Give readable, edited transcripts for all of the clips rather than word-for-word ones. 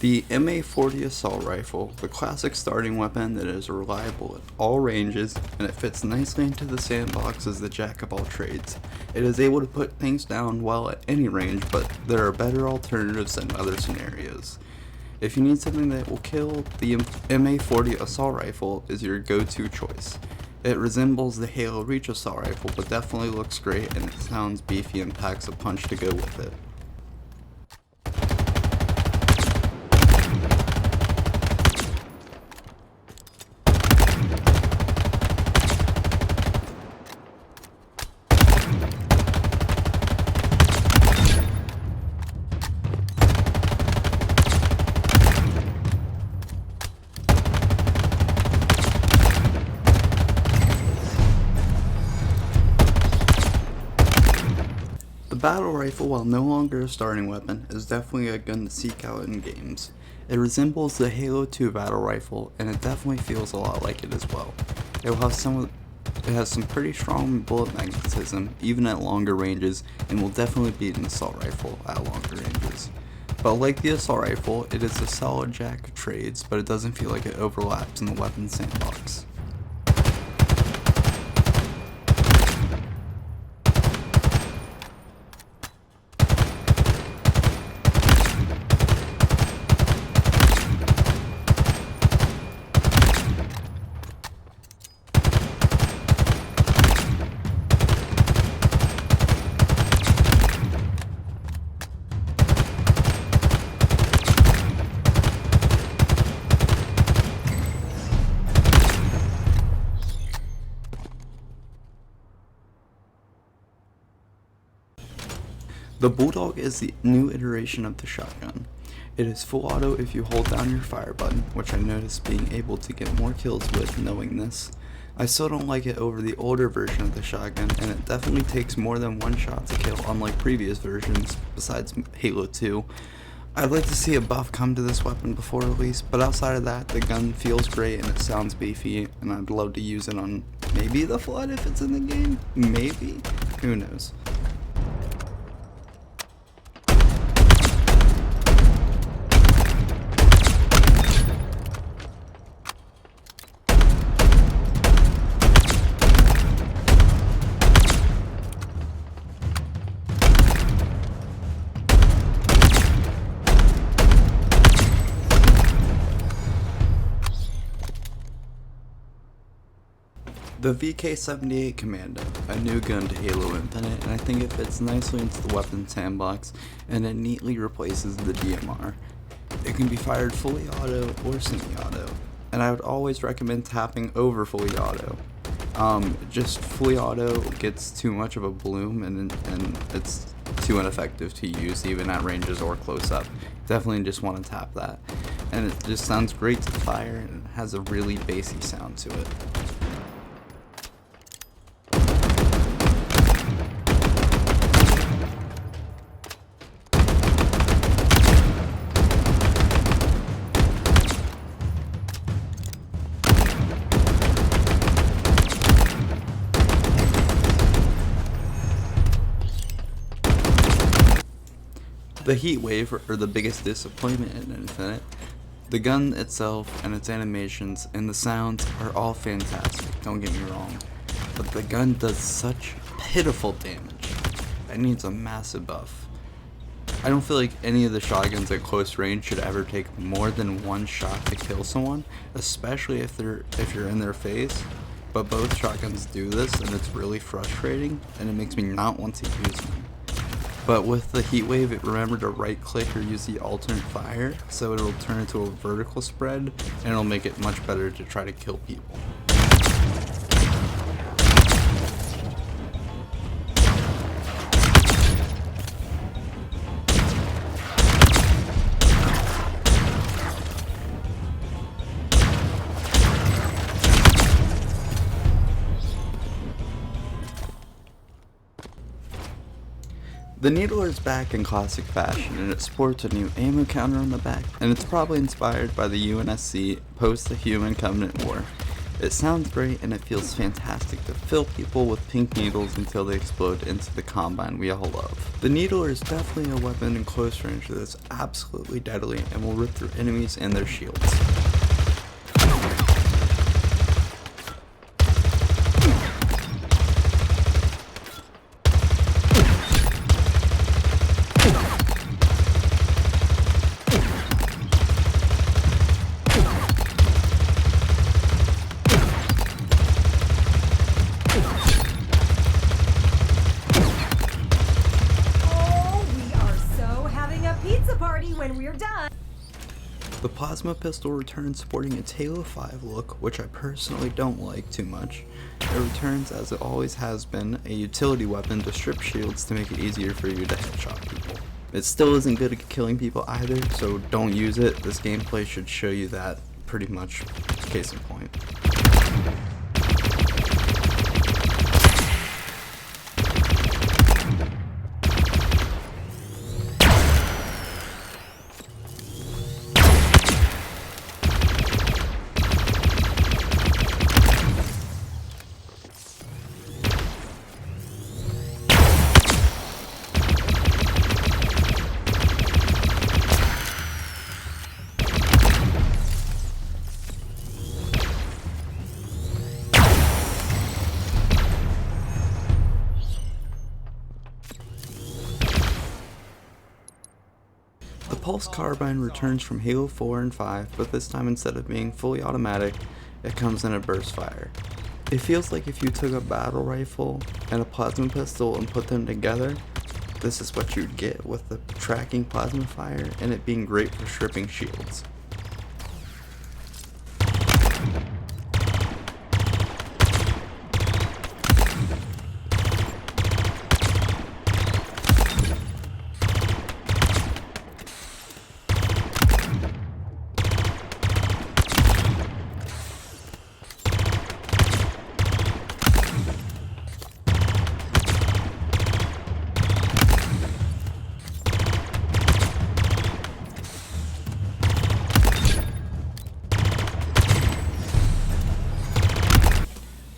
The MA40 assault rifle, the classic starting weapon that is reliable at all ranges, and it fits nicely into the sandbox as the jack of all trades. It is able to put things down well at any range, but there are better alternatives in other scenarios. If you need something that will kill, the MA40 assault rifle is your go-to choice. It resembles the Halo Reach assault rifle, but definitely looks great and it sounds beefy and packs a punch to go with it. The battle rifle, while no longer a starting weapon, is definitely a gun to seek out in games. It resembles the Halo 2 battle rifle, and it definitely feels a lot like it as well. It has some pretty strong bullet magnetism, even at longer ranges, and will definitely beat an assault rifle at longer ranges. But like the assault rifle, it is a solid jack of trades, but it doesn't feel like it overlaps in the weapon sandbox. The Bulldog is the new iteration of the shotgun. It is full auto if you hold down your fire button, which I noticed being able to get more kills with knowing this. I still don't like it over the older version of the shotgun, and it definitely takes more than one shot to kill unlike previous versions besides Halo 2. I'd like to see a buff come to this weapon before release, but outside of that, the gun feels great and it sounds beefy, and I'd love to use it on maybe the Flood if it's in the game? Maybe? Who knows? The VK78 Commando, a new gun to Halo Infinite, and I think it fits nicely into the weapon sandbox, and it neatly replaces the DMR. It can be fired fully auto or semi-auto, and I would always recommend tapping over fully auto. Just fully auto gets too much of a bloom, and it's too ineffective to use even at ranges or close up. Definitely just want to tap that, and it just sounds great to fire, and it has a really bassy sound to it. The HEATWAVE are the biggest disappointment in Infinite. The gun itself and its animations and the sounds are all fantastic, don't get me wrong, but the gun does such pitiful damage. It needs a massive buff. I don't feel like any of the shotguns at close range should ever take more than one shot to kill someone, especially if you're in their face, but both shotguns do this and it's really frustrating and it makes me not want to use them. But with the HEATWAVE, it remembered to right click or use the alternate fire, so it'll turn into a vertical spread, and it'll make it much better to try to kill people. The Needler is back in classic fashion, and it sports a new ammo counter on the back, and it's probably inspired by the UNSC post the Human Covenant War. It sounds great and it feels fantastic to fill people with pink needles until they explode into the Carbine we all love. The needler is definitely a weapon in close range that is absolutely deadly and will rip through enemies and their shields. When we're done. The plasma pistol returns sporting its Halo 5 look, which I personally don't like too much. It returns, as it always has been, a utility weapon to strip shields to make it easier for you to headshot people. It still isn't good at killing people either, so don't use it. This gameplay should show you that pretty much, case in point. The Pulse Carbine returns from Halo 4 and 5, but this time instead of being fully automatic, it comes in a burst fire. It feels like if you took a battle rifle and a plasma pistol and put them together, this is what you'd get with the tracking plasma fire and it being great for stripping shields.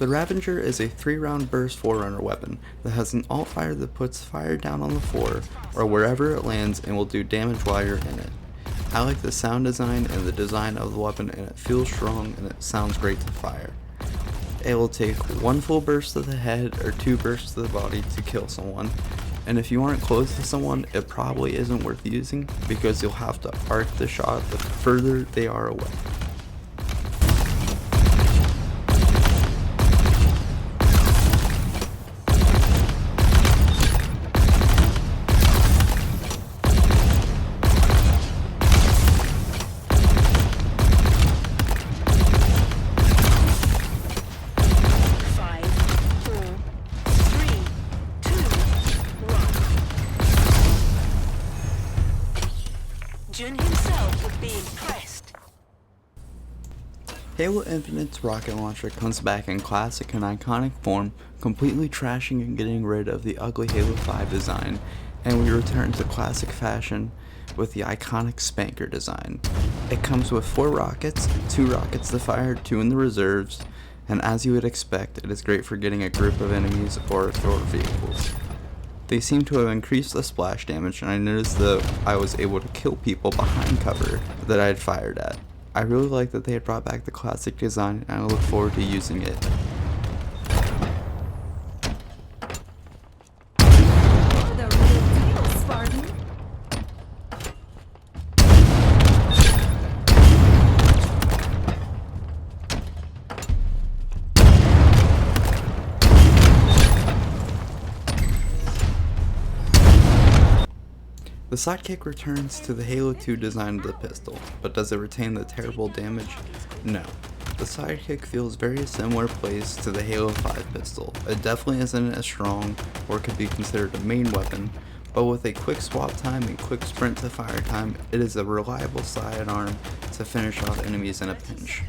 The Ravenger is a 3-round burst forerunner weapon that has an alt fire that puts fire down on the floor or wherever it lands and will do damage while you're in it. I like the sound design and the design of the weapon, and it feels strong and it sounds great to fire. It will take 1 full burst to the head or 2 bursts to the body to kill someone, and if you aren't close to someone, it probably isn't worth using because you'll have to arc the shot the further they are away. Jun himself would be impressed. Halo Infinite's rocket launcher comes back in classic and iconic form, completely trashing and getting rid of the ugly Halo 5 design, and we return to classic fashion with the iconic spanker design. It comes with 4 rockets, 2 rockets to fire, 2 in the reserves, and as you would expect, it is great for getting a group of enemies or thrower vehicles. They seem to have increased the splash damage, and I noticed that I was able to kill people behind cover that I had fired at. I really like that they had brought back the classic design, and I look forward to using it. The real deal, Spartan. The Sidekick returns to the Halo 2 design of the pistol, but does it retain the terrible damage? No. The Sidekick feels very similar place to the Halo 5 pistol. It definitely isn't as strong or could be considered a main weapon, but with a quick swap time and quick sprint to fire time, it is a reliable sidearm to finish off enemies in a pinch.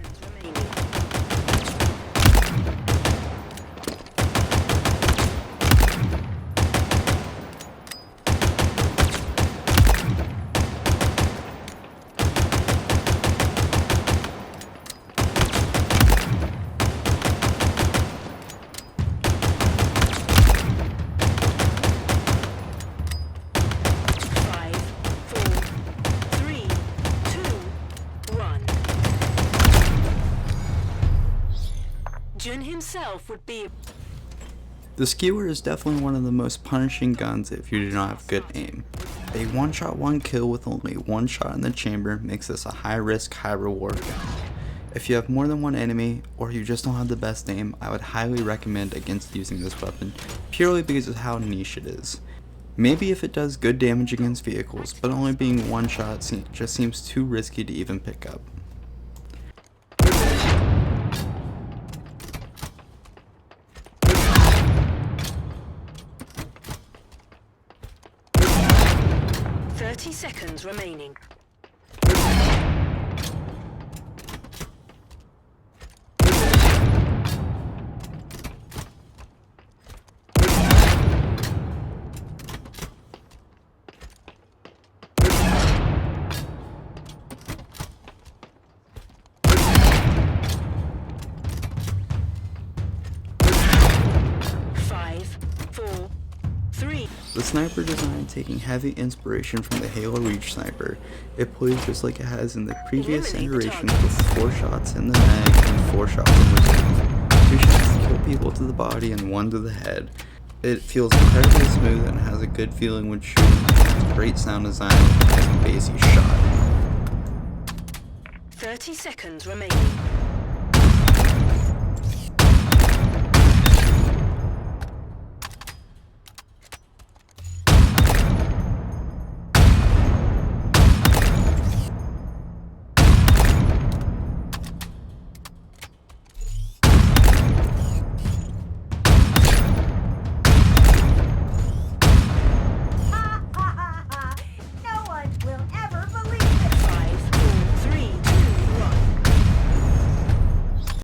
Jun himself would be. The Skewer is definitely one of the most punishing guns if you do not have good aim. A one-shot one kill with only one shot in the chamber makes this a high risk, high reward gun. If you have more than one enemy, or you just don't have the best aim, I would highly recommend against using this weapon, purely because of how niche it is. Maybe if it does good damage against vehicles, but only being one shot just seems too risky to even pick up. Seconds remaining. The sniper design taking heavy inspiration from the Halo Reach sniper. It plays just like it has in the previous iterations with 4 shots in the mag and 4 shots in the reserve. 2 shots to kill people to the body and 1 to the head. It feels incredibly smooth and has a good feeling when shooting. It has great sound design and a bassy shot. 30 seconds remaining.